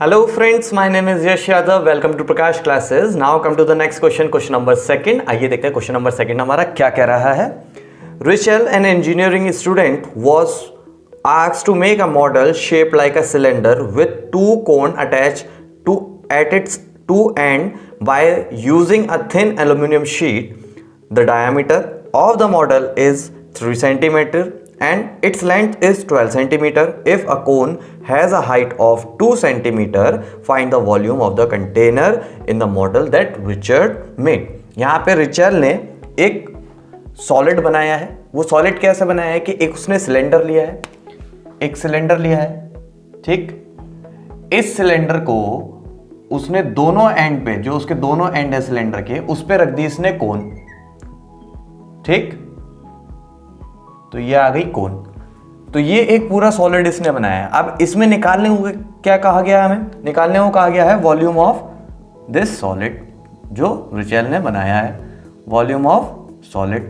Hello friends, my name is Yash Yadav. Welcome to Prakash Classes. Now come to the next question, question number second. आइए देखते हैं question number second हमारा क्या कह रहा है. Rachel, an engineering student, was asked to make a model shaped like a cylinder with two cones attached to at its two ends by using a thin aluminum sheet. The diameter of the model is 3 centimeter and its length is 12 centimeter. If a cone has a height of 2 centimeter, find the volume of the container in the model that Richard made. यहाँ पे Richard ने एक solid बनाया है. वो solid कैसे बनाया है कि एक उसने सिलेंडर लिया है, एक सिलेंडर लिया है, ठीक. इस सिलेंडर को उसने दोनों एंड पे, जो उसके दोनों एंड है सिलेंडर के, उस पे रख दी इसने कोन, ठीक. तो ये आ गई कोन. तो ये एक पूरा सॉलिड इसने बनाया है. अब इसमें निकालने को क्या कहा गया है, हमें निकालने को कहा गया है वॉल्यूम ऑफ दिस सॉलिड जो रिचेल ने बनाया है, वॉल्यूम ऑफ सॉलिड.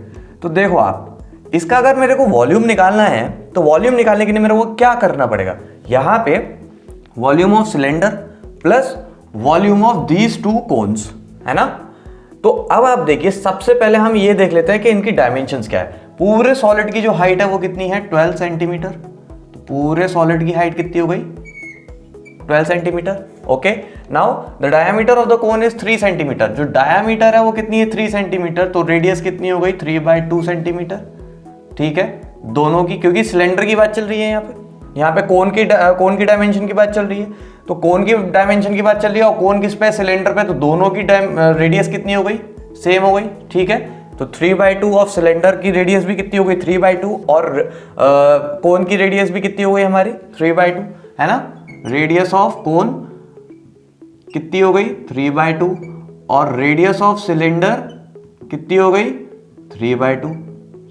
तो देखो आप, इसका अगर मेरे को वॉल्यूम निकालना है तो वॉल्यूम निकालने के लिए मेरे को क्या करना पड़ेगा, यहां पे volume of cylinder plus volume of these two cons, है ना. तो अब आप देखिए, सबसे पहले हम ये देख लेते हैं कि इनकी डायमेंशंस क्या है. पूरे सॉलिड की जो हाइट है वो कितनी है, 12 सेंटीमीटर. तो पूरे सॉलिड की हाइट कितनी हो गई, 12 centimetre. Okay, now the diameter of the cone is 3 centimetre. जो डायमीटर है वो कितनी है, 3 सेंटीमीटर. तो रेडियस कितनी हो गई, 3/2 सेंटीमीटर. ठीक है, दोनों की, क्योंकि सिलेंडर की बात चल रही है यहाँ पे कोन की डायमेंशन की बात चल रही है. तो कोन की डायमेंशन की बात चल रही है और कोन किस पे, सिलेंडर पे. तो दोनों की रेडियस कितनी हो गई, सेम हो गई. ठीक है, तो 3/2 ऑफ सिलेंडर की रेडियस भी कितनी हो गई, 3/2. और कोन की रेडियस भी कितनी हो गई हमारी, 3/2, है ना. रेडियस ऑफ कोन कितनी हो गई, 3/2. और रेडियस ऑफ सिलेंडर कितनी हो गई, 3/2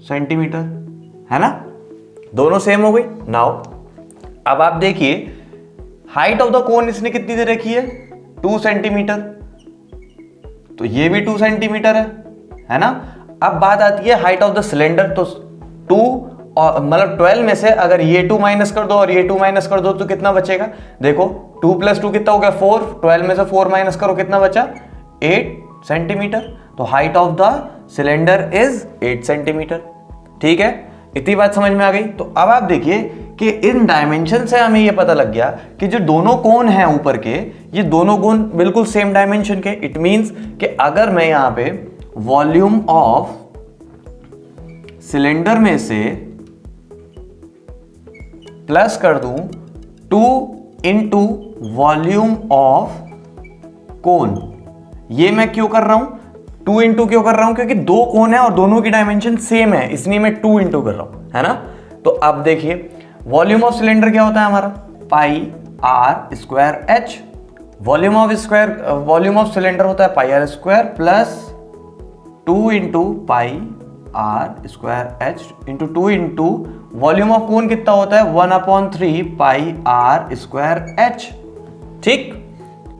सेंटीमीटर, है ना. दोनों सेम हो गई. नाउ अब आप देखिए, हाइट ऑफ द कोन इसने कितनी दे रखी है, 2 सेंटीमीटर. तो ये भी 2 सेंटीमीटर है ना. अब बात आती है हाइट ऑफ द सिलेंडर. तो 2 और मतलब 12 में से अगर ये 2 माइनस कर दो और ये 2 माइनस कर दो तो कितना बचेगा, देखो 2 + 2 कितना हो गया, 4. 12 में से 4 माइनस करो, कितना बचा, 8 सेंटीमीटर. तो height of the cylinder is 8 centimetre. ठीक है, इतनी बात समझ में आ गई. तो अब आप देखिए कि इन डायमेंशन से हमें यह पता लग गया कि जो दोनों कोन हैं ऊपर के, ये दोनों कोन बिल्कुल सेम डायमेंशन के. इट मींस कि अगर मैं यहां पे वॉल्यूम ऑफ सिलेंडर में से प्लस कर दूं 2 × वॉल्यूम ऑफ कोन, ये मैं क्यों कर रहा हूं, 2 × क्यों कर रहा हूं, क्योंकि दो कोन है और दोनों की डायमेंशन सेम है, इसलिए मैं 2 × कर रहा हूं, है ना. तो अब देखिए, वॉल्यूम ऑफ सिलेंडर क्या होता है हमारा, πr²h. वॉल्यूम ऑफ सिलेंडर होता है πr² plus 2 × πr²h into 2 × volume of cone कितना होता है, 1/3 πr²h. ठीक.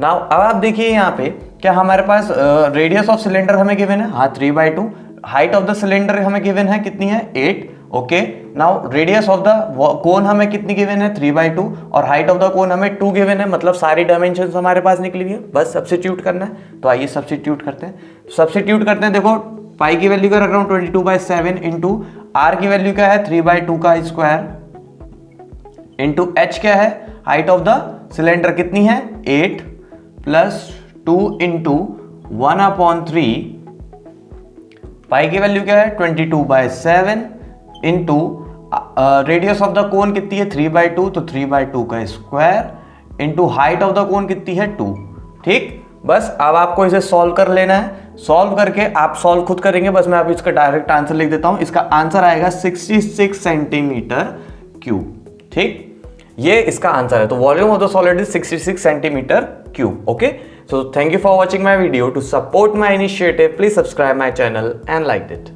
नाउ अब आप देखिए यहाँ पे, क्या हमारे पास रेडियस ऑफ सिलेंडर हमें गिवन है, हाँ 3/2. हाइट ऑफ द सिलेंडर हमें गिवन है, कितनी है, 8. Okay, now radius of the cone हमें कितनी गिवन है, 3/2. और हाइट ऑफ द कोन हमें 2 गिवन है. मतलब सारी डायमेंशंस हमारे पास निकली हुई है, बस सब्स्टिट्यूट करना है. तो आइए सब्स्टिट्यूट करते हैं. देखो, पाई की वैल्यू क्या रख रहा हूं, 22/7 इंटू आर की वैल्यू क्या है, 3/2 का स्क्वायर इंटू एच क्या है, हाइट ऑफ द सिलेंडर कितनी है, 8 प्लस 2 × 1/3. पाई की वैल्यू क्या है, 22/7 into radius of the cone कितनी है, 3/2. तो 3/2 का square into height of the cone कितनी है, 2. ठीक. बस अब आपको इसे सॉल्व कर लेना है. सॉल्व करके आप सॉल्व खुद करेंगे, बस मैं अब इसका डायरेक्ट आंसर लिख देता हूं. इसका आंसर आएगा 66 सेंटीमीटर क्यूब. ठीक, ये इसका आंसर है. तो volume of the solid is 66 centimetre cube. Okay, so thank you for watching my video. To support my initiative, please subscribe my channel and like it.